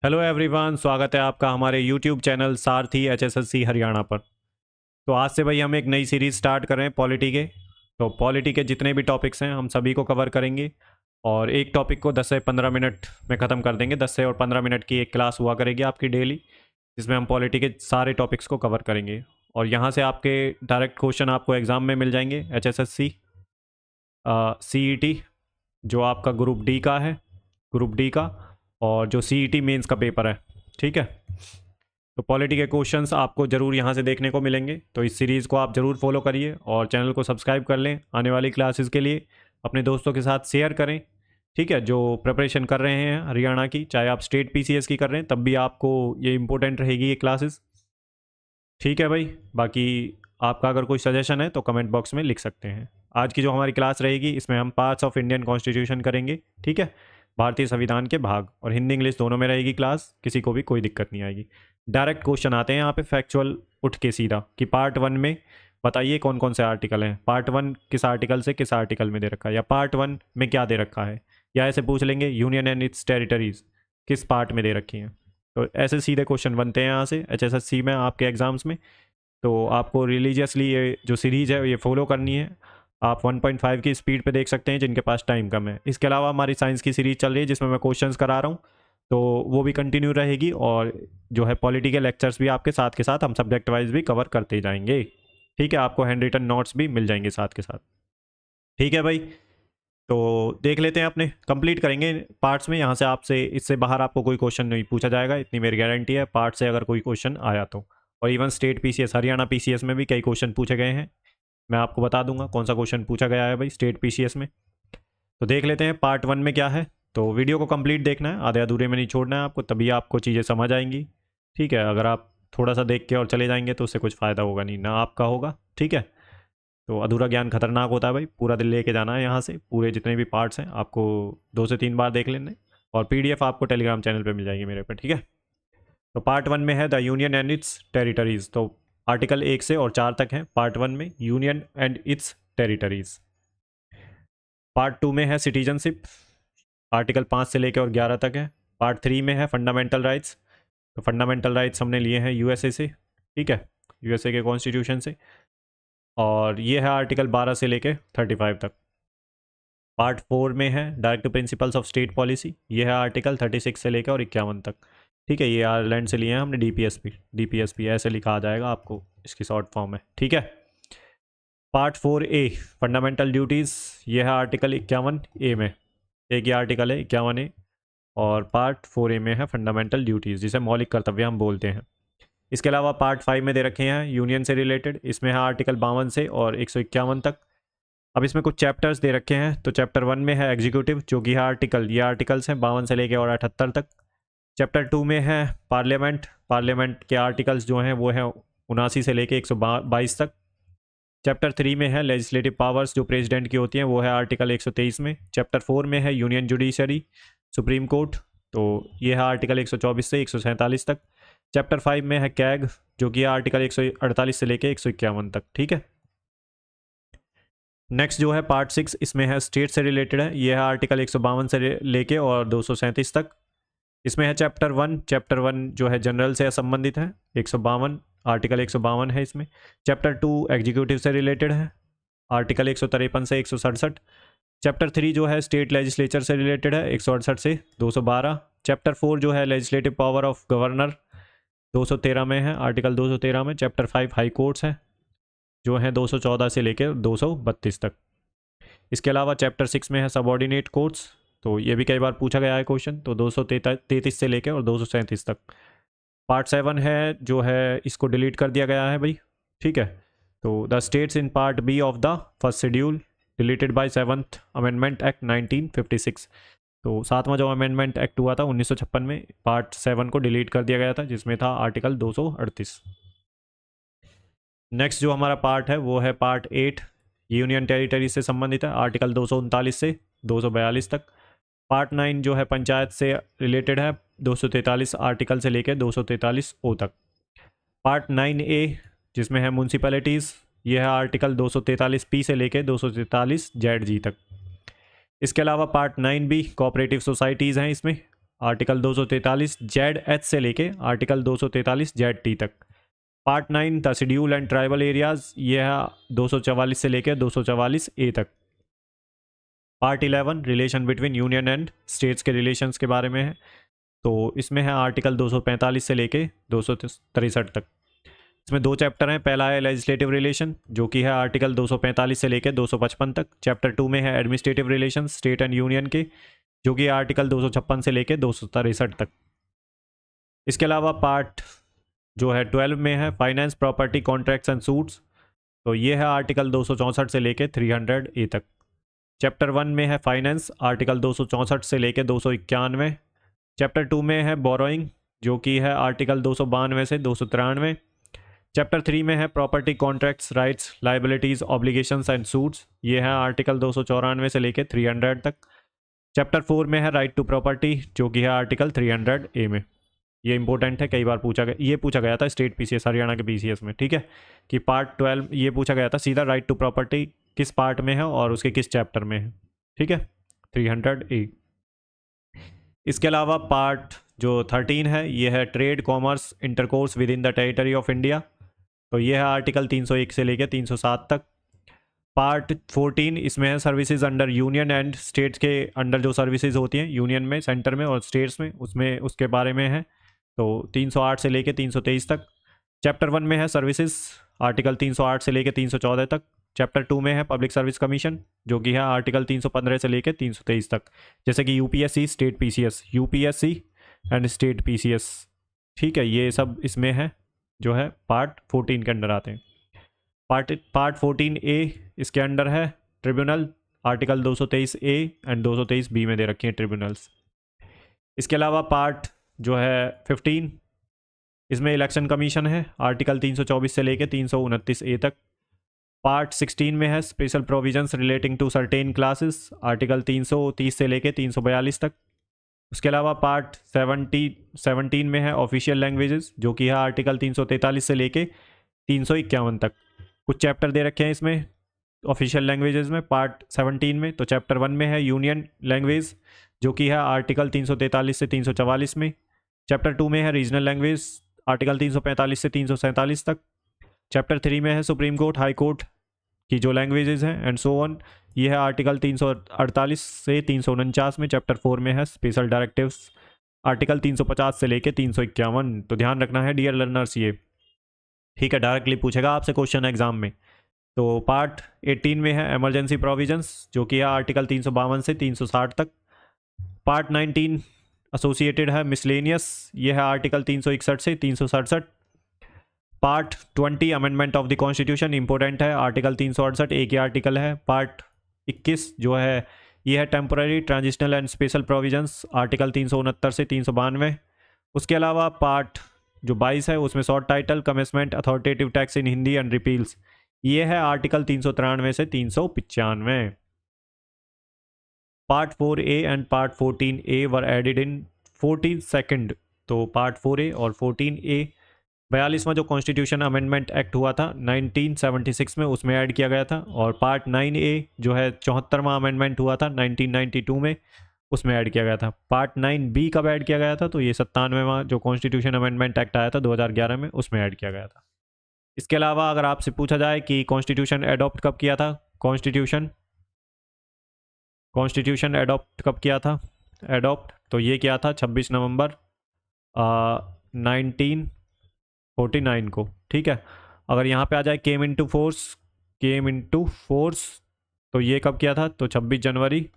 Hello everyone, स्वागत है आपका हमारे यूट्यूब चैनल सारथी एचएसएससी हरियाणा पर। तो आज से भाई हम एक नई सीरीज़ स्टार्ट कर रहे हैं पॉलिटी के। तो पॉलिटी के जितने भी टॉपिक्स हैं हम सभी को कवर करेंगे और एक टॉपिक को 10 से 15 मिनट में ख़त्म कर देंगे। 10 से और 15 मिनट की एक क्लास हुआ करेगी आपकी डेली, जिसमें हम पॉलिटी के सारे टॉपिक्स को कवर करेंगे। और यहाँ से आपके डायरेक्ट क्वेश्चन आपको एग्ज़ाम में मिल जाएंगे। एचएसएससी सीईटी जो आपका ग्रुप डी का है, ग्रुप डी का, और जो सीईटी मेंस का पेपर है, ठीक है। तो पॉलिटी के क्वेश्चंस आपको ज़रूर यहाँ से देखने को मिलेंगे। तो इस सीरीज़ को आप ज़रूर फॉलो करिए और चैनल को सब्सक्राइब कर लें आने वाली क्लासेस के लिए। अपने दोस्तों के साथ शेयर करें, ठीक है, जो प्रिपरेशन कर रहे हैं हरियाणा की, चाहे आप स्टेट पीसीएस की कर रहे हैं तब भी आपको ये इंपॉर्टेंट रहेगी ये क्लासेस, ठीक है भाई। बाकी आपका अगर कोई सजेशन है तो कमेंट बॉक्स में लिख सकते हैं। आज की जो हमारी क्लास रहेगी इसमें हम पार्ट्स ऑफ इंडियन कॉन्स्टिट्यूशन करेंगे, ठीक है, भारतीय संविधान के भाग, और हिंदी इंग्लिश दोनों में रहेगी क्लास, किसी को भी कोई दिक्कत नहीं आएगी। डायरेक्ट क्वेश्चन आते हैं यहाँ पे फैक्चुअल उठ के सीधा कि पार्ट 1 में बताइए कौन कौन से आर्टिकल हैं, पार्ट 1 किस आर्टिकल से किस आर्टिकल में दे रखा है, या पार्ट 1 में क्या दे रखा है, या ऐसे पूछ लेंगे यूनियन एंड इट्स टेरिटरीज किस पार्ट में दे रखी हैं। तो ऐसे सीधे क्वेश्चन बनते हैं यहाँ से एचएसएससी में आपके एग्जाम्स में। तो आपको रिलीजियसली ये जो सीरीज़ है ये फॉलो करनी है। आप 1.5 की स्पीड पे देख सकते हैं जिनके पास टाइम कम है। इसके अलावा हमारी साइंस की सीरीज़ चल रही है जिसमें मैं क्वेश्चंस करा रहा हूँ, तो वो भी कंटिन्यू रहेगी। और जो है पॉलिटिकल लेक्चर्स भी आपके साथ के साथ हम सब्जेक्ट वाइज भी कवर करते जाएंगे, ठीक है। आपको हैंड रिटन नोट्स भी मिल जाएंगे साथ के साथ, ठीक है भाई। तो देख लेते हैं, अपने कंप्लीट करेंगे पार्ट्स में। यहाँ से आपसे इससे बाहर आपको कोई क्वेश्चन नहीं पूछा जाएगा, इतनी मेरी गारंटी है। पार्ट से अगर कोई क्वेश्चन आया तो, और even state PCS Haryana PCS में भी कई क्वेश्चन पूछे गए हैं। मैं आपको बता दूंगा कौन सा क्वेश्चन पूछा गया है भाई स्टेट पीसीएस में। तो देख लेते हैं पार्ट 1 में क्या है। तो वीडियो को कंप्लीट देखना है, आधे अधूरे में नहीं छोड़ना है आपको, तभी आपको चीज़ें समझ आएंगी, ठीक है। अगर आप थोड़ा सा देख के और चले जाएंगे तो उससे कुछ फ़ायदा होगा नहीं, ना आपका होगा, ठीक है। तो अधूरा ज्ञान खतरनाक होता है भाई, पूरा दिल लेके जाना है यहाँ से। पूरे जितने भी पार्ट्स हैं आपको 2 से 3 बार देख लेने, और पीडीएफ आपको टेलीग्राम चैनल पे मिल जाएगी मेरे पे, ठीक है। तो पार्ट 1 में है the union and it's territories. तो आर्टिकल 1 से और 4 तक है पार्ट 1 में, union and it's territories. Part 2 में है सिटीजनशिप, आर्टिकल 5 से लेकर और 11 तक है। पार्ट 3 में है फंडामेंटल राइट्स। तो फंडामेंटल राइट्स हमने लिए हैं यूएसए से, ठीक है, यूएसए के कॉन्स्टिट्यूशन से, और ये है आर्टिकल 12 से लेके 35 तक। पार्ट 4 में है direct principles of state policy, ये है आर्टिकल 36 से लेकर और 51 तक, ठीक है। ये आयरलैंड से लिए हैं हमने, डीपीएसपी ऐसे लिखा आ जाएगा आपको, इसकी शॉर्ट फॉर्म है, ठीक है। पार्ट 4A फंडामेंटल ड्यूटीज़, ये है आर्टिकल 51A में, एक ही आर्टिकल है 51A, और पार्ट 4A में है फंडामेंटल ड्यूटीज़ जिसे मौलिक कर्तव्य हम बोलते हैं। इसके अलावा पार्ट 5 में दे रखे हैं यूनियन से रिलेटेड, इसमें है आर्टिकल 52 से और 151 तक। अब इसमें कुछ चैप्टर्स दे रखे हैं। तो चैप्टर 1 में है एग्जीक्यूटिव, जो कि है आर्टिकल, ये आर्टिकल्स हैं 52 से लेके और 78 तक। चैप्टर 2 में है पार्लियामेंट, पार्लियामेंट के आर्टिकल्स जो हैं वो हैं 79 से लेके 122 तक। चैप्टर 3 में है लेजिस्लेटिव पावर्स जो प्रेसिडेंट की होती हैं, वो है आर्टिकल 123 में। चैप्टर 4 में है यूनियन जुडिशरी, सुप्रीम कोर्ट, तो ये है आर्टिकल 124 से 147 तक। चैप्टर 5 में है कैग, जो कि आर्टिकल 148 से लेके 151 तक, ठीक है। नेक्स्ट जो है पार्ट 6, इसमें है स्टेट से रिलेटेड है, ये है आर्टिकल 152 से लेके और 237 तक। इसमें है चैप्टर 1, चैप्टर 1 जो है जनरल से संबंधित है, 152, आर्टिकल 152 है इसमें। चैप्टर 2 एग्जीक्यूटिव से रिलेटेड है, आर्टिकल 153 से 167। चैप्टर 3 जो है स्टेट लेजिस्लेचर से रिलेटेड है, 168 से 212। चैप्टर 4 जो है लेजिस्लेटिव पावर ऑफ गवर्नर, 213 में है, आर्टिकल 213 में। चैप्टर 5 हाई कोर्ट्स है, जो है 214 से लेकर 232 तक। इसके अलावा चैप्टर 6 में है सबॉर्डिनेट कोर्ट्स, तो ये भी कई बार पूछा गया है क्वेश्चन, तो 233 से लेकर और 237 तक। पार्ट 7 है जो है, इसको डिलीट कर दिया गया है भाई, ठीक है। तो the states in part B of the first schedule deleted by 7th amendment act 1956। तो 7वां जो अमेंडमेंट एक्ट हुआ था 1956 में, पार्ट 7 को डिलीट कर दिया गया था, जिसमें था आर्टिकल 238। नेक्स्ट जो हमारा पार्ट है वो है पार्ट 8, यूनियन टेरिटरी से संबंधित है, आर्टिकल 239 से 242 तक। पार्ट 9 जो है पंचायत से रिलेटेड है, 243 आर्टिकल से लेकर 243 ओ तक। पार्ट 9A जिसमें है म्यूनसिपैलिटीज़, ये है आर्टिकल 243 P से लेकर 243 ZG तक। इसके अलावा पार्ट 9B कोऑपरेटिव सोसाइटीज़ हैं इसमें, आर्टिकल 243 जेड एच से लेके आर्टिकल 243 जेड टी तक। Part 9 the schedule and tribal areas, ये है 244 से लेके 244 ए तक। Part 11 relation between union and states के रिलेशंस के बारे में है, तो इसमें है आर्टिकल 245 से लेके 263 तक। इसमें 2 चैप्टर हैं। पहला है लेजिस्लेटिव रिलेशन, जो कि है आर्टिकल 245 से लेके 255 तक। चैप्टर 2 में है administrative relation state and union के, जो कि आर्टिकल 256 से लेके 263 तक। इसके अलावा पार्ट जो है 12 में है finance property contracts and suits, तो ये है आर्टिकल 264 से लेके 300 ए तक। चैप्टर 1 में है फाइनेंस, आर्टिकल 264 से लेके 291। चैप्टर 2 में है बोरोइंग, जो कि है आर्टिकल 292 से 293। चैप्टर 3 में है property contracts rights liabilities obligations and suits, ये है आर्टिकल 294 से लेके 300 तक। चैप्टर 4 में है राइट टू प्रॉपर्टी, जो कि है आर्टिकल 300 ए में। ये इंपॉर्टेंट है, कई बार पूछा गया था स्टेट पीसीएस हरियाणा के पीसीएस में, ठीक है, कि पार्ट 12 ये पूछा गया था सीधा, राइट टू प्रॉपर्टी किस पार्ट में है और उसके किस चैप्टर में है, ठीक है, 300 ए। इसके अलावा पार्ट जो 13 है ये है trade commerce intercourse with in the territory of India, तो ये है आर्टिकल 301 से लेकर 307 तक। पार्ट 14 इसमें है services under union and states के अंडर जो सर्विसेज होती हैं यूनियन में, सेंटर में और स्टेट्स में, उसमें उसके बारे में है, तो 308 से लेकर 323 तक। चैप्टर 1 में है सर्विसेज, आर्टिकल 308 से लेकर 314 तक। चैप्टर 2 में है पब्लिक सर्विस कमीशन, जो कि है आर्टिकल 315 से लेकर 323 तक, जैसे कि UPSC state PCS, UPSC and state PCS, ठीक है, ये सब इसमें है जो है पार्ट 14 के अंडर आते हैं। पार्ट 14 ए इसके अंडर है tribunal, article 223 A and 223 B में दे रखे हैं ट्रिब्यूनल्स। इसके अलावा पार्ट जो है 15 इसमें इलेक्शन कमीशन है, आर्टिकल 324 से लेकर 329 ए तक। पार्ट 16 में है special provisions relating to certain classes, article 330 से लेकर 342 तक। उसके अलावा पार्ट 17 में है ऑफिशियल लैंग्वेजेस, जो कि है आर्टिकल 343 से लेके 351 तक। कुछ चैप्टर दे रखे हैं इसमें ऑफिशियल लैंग्वेजेस में पार्ट 17 में, तो चैप्टर 1 में है यूनियन लैंग्वेज, जो कि है आर्टिकल 343 से 344 में। चैप्टर 2 में है रीजनल लैंग्वेज, आर्टिकल 345 से 347 तक। चैप्टर 3 में है सुप्रीम कोर्ट हाई कोर्ट की जो लैंग्वेजेस हैं एंड सो ऑन, ये है आर्टिकल 348 से 349 में। चैप्टर 4 में है स्पेशल डायरेक्टिव्स, आर्टिकल 350 से लेके 351। तो ध्यान रखना है डियर लर्नर्स ये, ठीक है, डायरेक्टली पूछेगा आपसे क्वेश्चन एग्जाम में। तो पार्ट 18 में है इमरजेंसी प्रोविजंस, जो कि है आर्टिकल 352 से 360 तक। पार्ट 19 एसोसिएटेड है मिसलेनियस, ये है आर्टिकल 361 से 367। Part 20 amendment of the constitution important है, आर्टिकल 368 एक ही आर्टिकल है। पार्ट 21 जो है ये है temporary transitional and special provisions, article 369 से 392। उसके अलावा पार्ट जो 22 है उसमें short title commencement authoritative text in Hindi and repeals, ये है आर्टिकल 393 से 395। Part 4A and part 14A were added in 42nd, तो पार्ट 4A और 14A 42वां जो कॉन्स्टिट्यूशन अमेंडमेंट एक्ट हुआ था 1976 में, उसमें ऐड किया गया था। और पार्ट 9A जो है 74वां अमेंडमेंट हुआ था 1992 में, उसमें ऐड किया गया था। पार्ट 9B कब ऐड किया गया था, तो ये 97वां जो कॉन्स्टिट्यूशन अमेंडमेंट एक्ट आया था 2011 में, उसमें ऐड किया गया था। इसके अलावा अगर आपसे पूछा जाए कि कॉन्स्टिट्यूशन एडॉप्ट कब किया था, कॉन्स्टिट्यूशन एडॉप्ट कब किया था, एडॉप्ट तो ये किया था 26 नवंबर 1949 को, ठीक है। अगर यहाँ पे आ जाए केम इनटू फोर्स, तो ये कब किया था, तो 26 जनवरी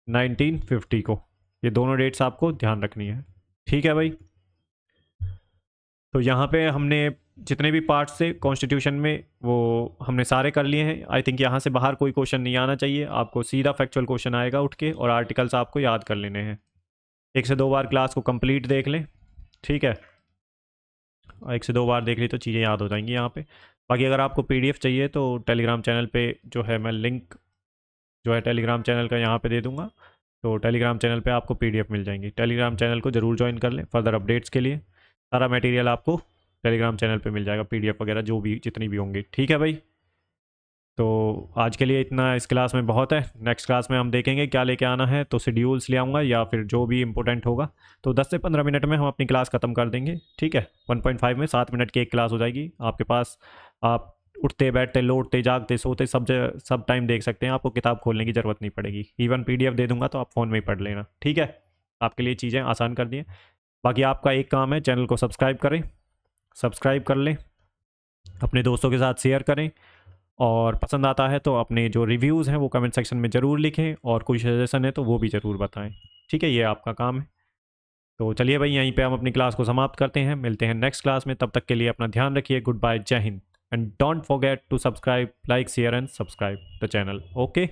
1950 को। ये दोनों डेट्स आपको ध्यान रखनी है, ठीक है भाई। तो यहाँ पे हमने जितने भी पार्ट्स थे कॉन्स्टिट्यूशन में वो हमने सारे कर लिए हैं। आई थिंक यहाँ से बाहर कोई क्वेश्चन नहीं आना चाहिए, आपको सीधा फैक्चुअल क्वेश्चन आएगा उठ के, और आर्टिकल्स आपको याद कर लेने हैं। 1 से 2 बार क्लास को कंप्लीट देख लें, ठीक है, 1 से 2 बार देख ली तो चीज़ें याद हो जाएंगी यहाँ पे। बाकी अगर आपको PDF चाहिए तो टेलीग्राम चैनल पे जो है मैं लिंक जो है टेलीग्राम चैनल का यहाँ पे दे दूँगा, तो टेलीग्राम चैनल पे आपको PDF मिल जाएंगी। टेलीग्राम चैनल को ज़रूर ज्वाइन कर लें फर्दर अपडेट्स के लिए। सारा मटेरियल आपको टेलीग्राम चैनल पे मिल जाएगा, PDF वगैरह जो भी जितनी भी होंगी, ठीक है भाई। तो आज के लिए इतना इस क्लास में बहुत है। नेक्स्ट क्लास में हम देखेंगे क्या लेके आना है, तो शेड्यूल्स ले आऊँगा या फिर जो भी इंपॉर्टेंट होगा। तो 10 से 15 मिनट में हम अपनी क्लास ख़त्म कर देंगे, ठीक है। 1.5 में 7 मिनट की एक क्लास हो जाएगी आपके पास। आप उठते बैठते लौटते जागते सोते सब टाइम देख सकते हैं, आपको किताब खोलने की ज़रूरत नहीं पड़ेगी। इवन PDF दे दूंगा तो आप फ़ोन में ही पढ़ लेना, ठीक है। आपके लिए चीज़ें आसान कर दी हैं। बाकी आपका एक काम है, चैनल को सब्सक्राइब करें, सब्सक्राइब कर लें, अपने दोस्तों के साथ शेयर करें, और पसंद आता है तो अपने जो रिव्यूज़ हैं वो कमेंट सेक्शन में ज़रूर लिखें, और कोई सजेशन है तो वो भी ज़रूर बताएं, ठीक है। ये आपका काम है। तो चलिए भाई, यहीं पे हम अपनी क्लास को समाप्त करते हैं। मिलते हैं नेक्स्ट क्लास में, तब तक के लिए अपना ध्यान रखिए। Good bye, Jai Hind, and don't forget to subscribe, like, share and subscribe the channel. Okay.